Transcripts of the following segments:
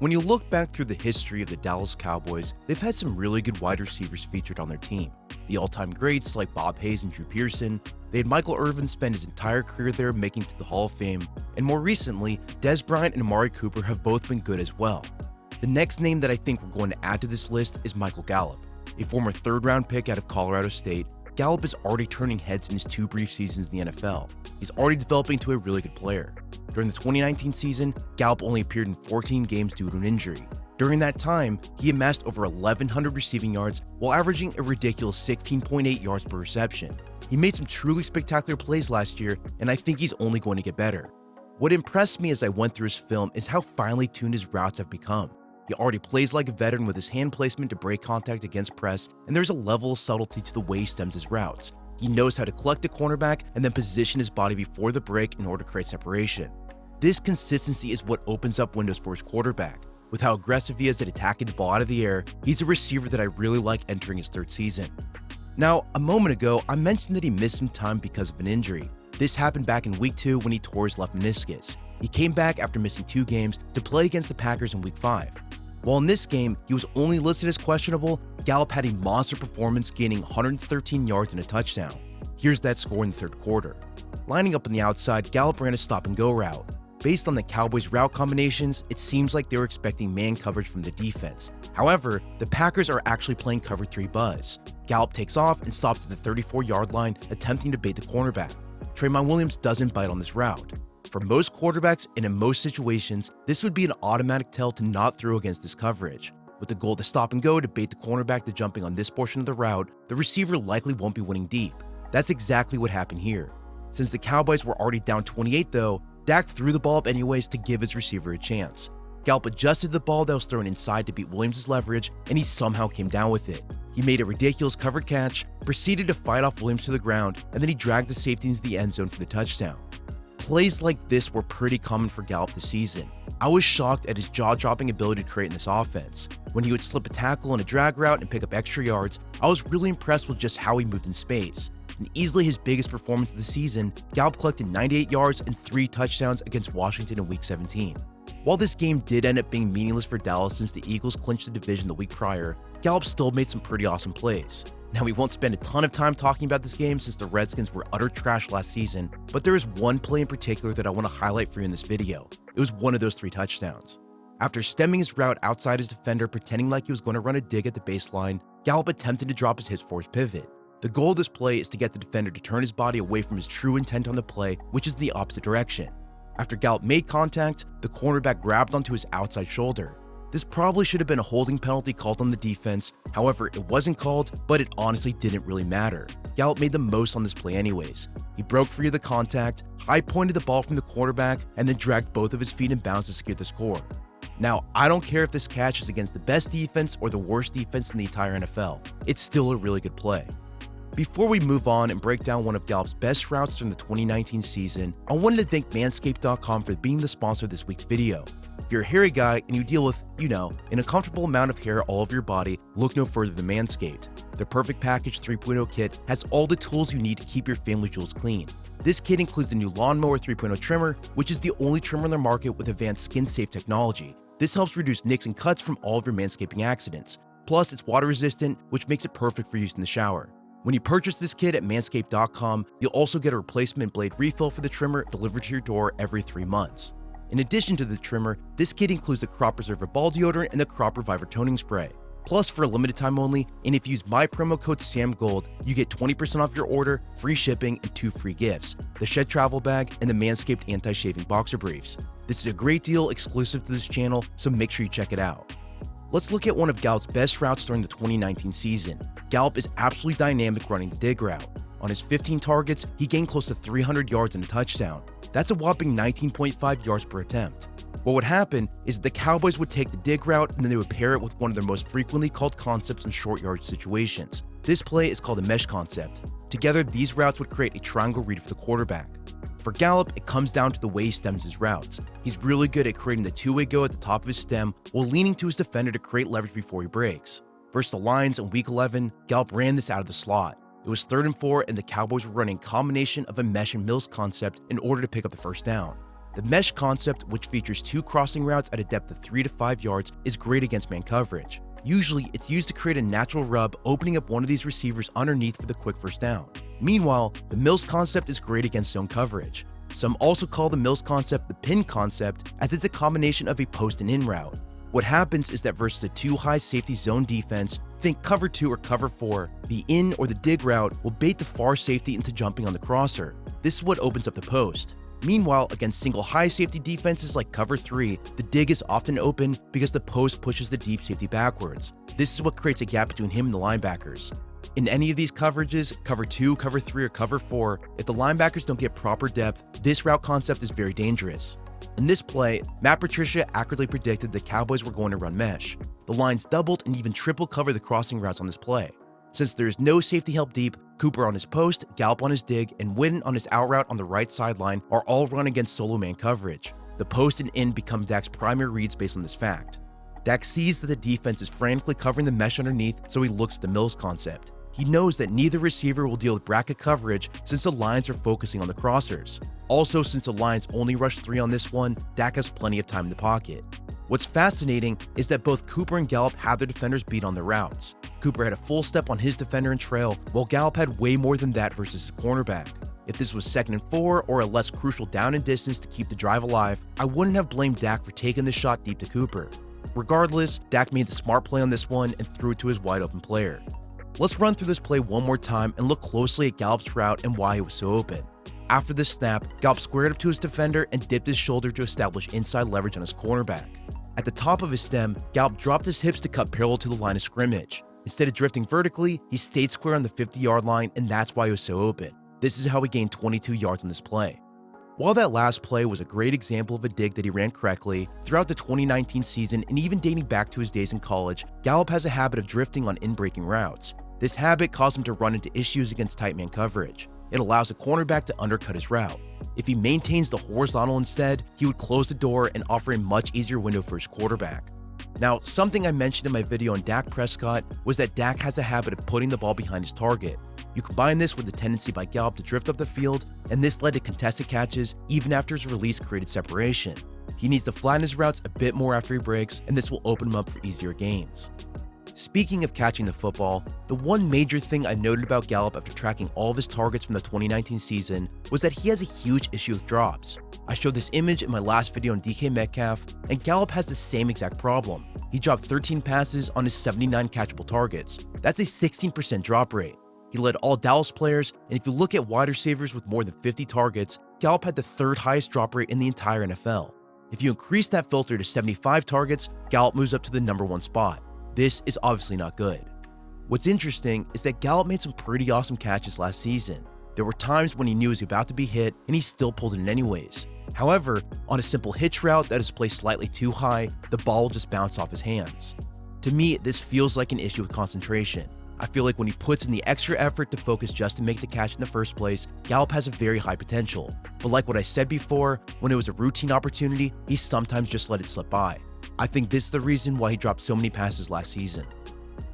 When you look back through the history of the Dallas Cowboys, they've had some really good wide receivers featured on their team. The all-time greats like Bob Hayes and Drew Pearson. They had Michael Irvin spend his entire career there, making it to the Hall of Fame. And more recently, Dez Bryant and Amari Cooper have both been good as well. The next name that I think we're going to add to this list is Michael Gallup. A former third-round pick out of Colorado State, Gallup is already turning heads in his 2 brief seasons in the NFL. He's already developing into a really good player. During the 2019 season, Gallup only appeared in 14 games due to an injury. During that time, he amassed over 1,100 receiving yards while averaging a ridiculous 16.8 yards per reception. He made some truly spectacular plays last year, and I think he's only going to get better. What impressed me as I went through his film is how finely tuned his routes have become. He already plays like a veteran with his hand placement to break contact against press, and there's a level of subtlety to the way he stems his routes. He knows how to collect a cornerback and then position his body before the break in order to create separation. This consistency is what opens up windows for his quarterback. With how aggressive he is at attacking the ball out of the air, he's a receiver that I really like entering his 3rd season. Now, a moment ago, I mentioned that he missed some time because of an injury. This happened back in Week 2 when he tore his left meniscus. He came back after missing 2 games to play against the Packers in Week 5. While in this game, he was only listed as questionable, Gallup had a monster performance, gaining 113 yards and a touchdown. Here's that score in the 3rd quarter. Lining up on the outside, Gallup ran a stop-and-go route. Based on the Cowboys' route combinations, it seems like they were expecting man coverage from the defense. However, the Packers are actually playing cover 3 buzz. Gallup takes off and stops at the 34-yard line, attempting to bait the cornerback. Trayvon Williams doesn't bite on this route. For most quarterbacks and in most situations, this would be an automatic tell to not throw against this coverage. With the goal to stop and go to bait the cornerback to jumping on this portion of the route, the receiver likely won't be winning deep. That's exactly what happened here. Since the Cowboys were already down 28 though, Dak threw the ball up anyways to give his receiver a chance. Gallup adjusted the ball that was thrown inside to beat Williams' leverage, and he somehow came down with it. He made a ridiculous covered catch, proceeded to fight off Williams to the ground, and then he dragged the safety into the end zone for the touchdown. Plays like this were pretty common for Gallup this season. I was shocked at his jaw-dropping ability to create in this offense. When he would slip a tackle on a drag route and pick up extra yards, I was really impressed with just how he moved in space. In easily his biggest performance of the season, Gallup collected 98 yards and 3 touchdowns against Washington in Week 17. While this game did end up being meaningless for Dallas since the Eagles clinched the division the week prior, Gallup still made some pretty awesome plays. Now, we won't spend a ton of time talking about this game since the Redskins were utter trash last season, but there is one play in particular that I want to highlight for you in this video. It was one of those 3 touchdowns. After stemming his route outside his defender, pretending like he was going to run a dig at the baseline, Gallup attempted to drop his hips for his pivot. The goal of this play is to get the defender to turn his body away from his true intent on the play, which is the opposite direction. After Gallup made contact, the cornerback grabbed onto his outside shoulder. This probably should have been a holding penalty called on the defense, however, it wasn't called, but it honestly didn't really matter. Gallup made the most on this play anyways. He broke free of the contact, high-pointed the ball from the quarterback, and then dragged both of his feet in bounds to secure the score. Now, I don't care if this catch is against the best defense or the worst defense in the entire NFL, it's still a really good play. Before we move on and break down one of Gallup's best routes during the 2019 season, I wanted to thank Manscaped.com for being the sponsor of this week's video. If you're a hairy guy and you deal with, an uncomfortable amount of hair all over your body, look no further than Manscaped. Their Perfect Package 3.0 kit has all the tools you need to keep your family jewels clean. This kit includes the new Lawnmower 3.0 trimmer, which is the only trimmer on the market with advanced skin-safe technology. This helps reduce nicks and cuts from all of your manscaping accidents. Plus, it's water-resistant, which makes it perfect for use in the shower. When you purchase this kit at Manscaped.com, you'll also get a replacement blade refill for the trimmer delivered to your door every 3 months. In addition to the trimmer, this kit includes the Crop Preserver Ball Deodorant and the Crop Reviver Toning Spray. Plus, for a limited time only, and if you use my promo code SAMGOLD, you get 20% off your order, free shipping, and 2 free gifts: the Shed Travel Bag and the Manscaped Anti-Shaving Boxer Briefs. This is a great deal exclusive to this channel, so make sure you check it out. Let's look at one of Gallup's best routes during the 2019 season. Gallup is absolutely dynamic running the dig route. On his 15 targets, he gained close to 300 yards and a touchdown. That's a whopping 19.5 yards per attempt. What would happen is the Cowboys would take the dig route and then they would pair it with one of their most frequently called concepts in short yardage situations. This play is called a mesh concept. Together, these routes would create a triangle read for the quarterback. For Gallup, it comes down to the way he stems his routes. He's really good at creating the two-way go at the top of his stem while leaning to his defender to create leverage before he breaks. Versus the Lions in Week 11, Gallup ran this out of the slot. It was 3rd and 4, and the Cowboys were running a combination of a mesh and mills concept in order to pick up the first down. The mesh concept, which features 2 crossing routes at a depth of 3 to 5 yards, is great against man coverage. Usually, it's used to create a natural rub, opening up one of these receivers underneath for the quick first down. Meanwhile, the Mills concept is great against zone coverage. Some also call the Mills concept the pin concept, as it's a combination of a post and in route. What happens is that versus a 2-high safety zone defense, think cover 2 or cover 4, the in or the dig route will bait the far safety into jumping on the crosser. This is what opens up the post. Meanwhile, against single high safety defenses like cover 3, the dig is often open because the post pushes the deep safety backwards. This is what creates a gap between him and the linebackers. In any of these coverages, cover 2, cover 3, or cover 4, if the linebackers don't get proper depth, this route concept is very dangerous. In this play, Matt Patricia accurately predicted the Cowboys were going to run mesh. The lines doubled and even triple covered the crossing routes on this play. Since there is no safety help deep, Cooper on his post, Gallup on his dig, and Witten on his out route on the right sideline are all run against solo man coverage. The post and in become Dak's primary reads based on this fact. Dak sees that the defense is frantically covering the mesh underneath, so he looks at the Mills concept. He knows that neither receiver will deal with bracket coverage since the Lions are focusing on the crossers. Also, since the Lions only rushed 3 on this one, Dak has plenty of time in the pocket. What's fascinating is that both Cooper and Gallup had their defenders beat on their routes. Cooper had a full step on his defender and trail, while Gallup had way more than that versus his cornerback. If this was 2nd and 4 or a less crucial down and distance to keep the drive alive, I wouldn't have blamed Dak for taking the shot deep to Cooper. Regardless, Dak made the smart play on this one and threw it to his wide open player. Let's run through this play one more time and look closely at Gallup's route and why he was so open. After the snap, Gallup squared up to his defender and dipped his shoulder to establish inside leverage on his cornerback. At the top of his stem, Gallup dropped his hips to cut parallel to the line of scrimmage. Instead of drifting vertically, he stayed square on the 50-yard line, and that's why he was so open. This is how he gained 22 yards on this play. While that last play was a great example of a dig that he ran correctly, throughout the 2019 season and even dating back to his days in college, Gallup has a habit of drifting on in-breaking routes. This habit caused him to run into issues against tight man coverage. It allows a cornerback to undercut his route. If he maintains the horizontal instead, he would close the door and offer a much easier window for his quarterback. Now, something I mentioned in my video on Dak Prescott was that Dak has a habit of putting the ball behind his target. You combine this with the tendency by Gallup to drift up the field, and this led to contested catches even after his release created separation. He needs to flatten his routes a bit more after he breaks, and this will open him up for easier gains. Speaking of catching the football, the one major thing I noted about Gallup after tracking all of his targets from the 2019 season was that he has a huge issue with drops. I showed this image in my last video on DK Metcalf, and Gallup has the same exact problem. He dropped 13 passes on his 79 catchable targets. That's a 16% drop rate. He led all Dallas players, and if you look at wide receivers with more than 50 targets, Gallup had the 3rd highest drop rate in the entire NFL. If you increase that filter to 75 targets, Gallup moves up to the #1 spot. This is obviously not good. What's interesting is that Gallup made some pretty awesome catches last season. There were times when he knew he was about to be hit, and he still pulled it in anyways. However, on a simple hitch route that is placed slightly too high, the ball will just bounce off his hands. To me, this feels like an issue with concentration. I feel like when he puts in the extra effort to focus just to make the catch in the first place, Gallup has a very high potential. But like what I said before, when it was a routine opportunity, he sometimes just let it slip by. I think this is the reason why he dropped so many passes last season.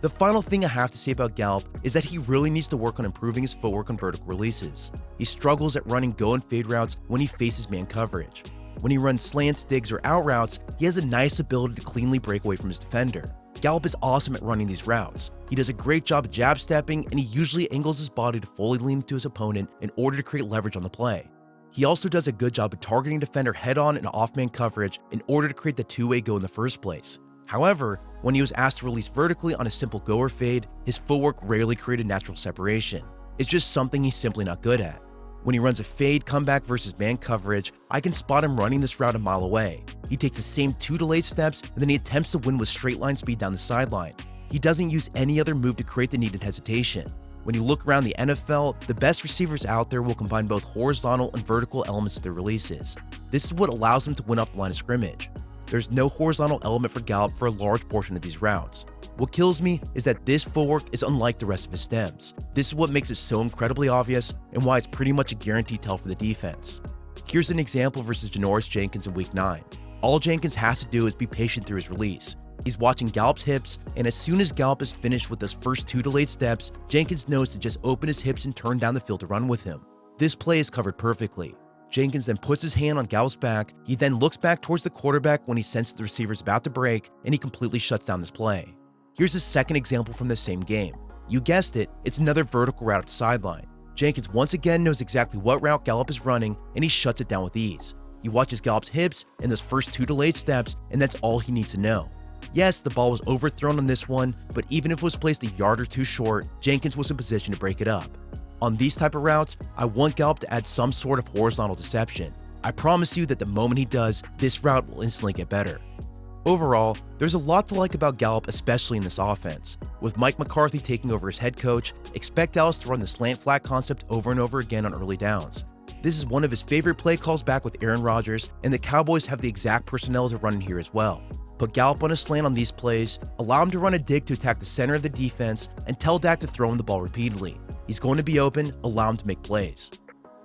The final thing I have to say about Gallup is that he really needs to work on improving his footwork on vertical releases. He struggles at running go and fade routes when he faces man coverage. When he runs slants, digs, or out routes, he has a nice ability to cleanly break away from his defender. Gallup is awesome at running these routes. He does a great job of jab stepping, and he usually angles his body to fully lean into his opponent in order to create leverage on the play. He also does a good job of targeting defender head-on and off-man coverage in order to create the two-way go in the first place. However, when he was asked to release vertically on a simple go or fade, his footwork rarely created natural separation. It's just something he's simply not good at. When he runs a fade comeback versus man coverage, I can spot him running this route a mile away. He takes the same 2 delayed steps, and then he attempts to win with straight line speed down the sideline. He doesn't use any other move to create the needed hesitation. When you look around the NFL, the best receivers out there will combine both horizontal and vertical elements of their releases. This is what allows them to win off the line of scrimmage. There's no horizontal element for Gallup for a large portion of these routes. What kills me is that this footwork is unlike the rest of his stems. This is what makes it so incredibly obvious and why it's pretty much a guaranteed tell for the defense. Here's an example versus Janoris Jenkins in Week 9. All Jenkins has to do is be patient through his release. He's watching Gallup's hips, and as soon as Gallup is finished with those first 2 delayed steps, Jenkins knows to just open his hips and turn down the field to run with him. This play is covered perfectly. Jenkins then puts his hand on Gallup's back. He then looks back towards the quarterback when he senses the receiver's about to break, and he completely shuts down this play. Here's a second example from the same game. You guessed it, it's another vertical route up the sideline. Jenkins once again knows exactly what route Gallup is running, and he shuts it down with ease. He watches Gallup's hips and those first 2 delayed steps, and that's all he needs to know. Yes, the ball was overthrown on this one, but even if it was placed a yard or 2 short, Jenkins was in position to break it up. On these type of routes, I want Gallup to add some sort of horizontal deception. I promise you that the moment he does, this route will instantly get better. Overall, there's a lot to like about Gallup, especially in this offense. With Mike McCarthy taking over as head coach, expect Dallas to run the slant flat concept over and over again on early downs. This is one of his favorite play calls back with Aaron Rodgers, and the Cowboys have the exact personnel to run in here as well. Put Gallup on a slant on these plays, allow him to run a dig to attack the center of the defense, and tell Dak to throw him the ball repeatedly. He's going to be open, allow him to make plays.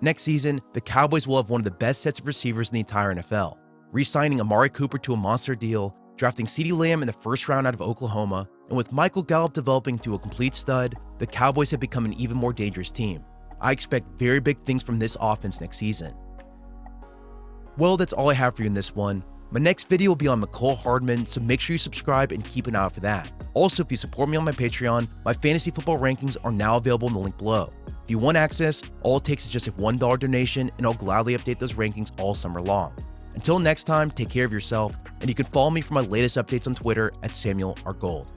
Next season, the Cowboys will have one of the best sets of receivers in the entire NFL. Re-signing Amari Cooper to a monster deal, drafting CeeDee Lamb in the first round out of Oklahoma, and with Michael Gallup developing to a complete stud, the Cowboys have become an even more dangerous team. I expect very big things from this offense next season. Well, that's all I have for you in this one. My next video will be on Mecole Hardman, so make sure you subscribe and keep an eye out for that. Also, if you support me on my Patreon, my fantasy football rankings are now available in the link below. If you want access, all it takes is just a $1 donation, and I'll gladly update those rankings all summer long. Until next time, take care of yourself, and you can follow me for my latest updates on Twitter at Samuel R. Gold.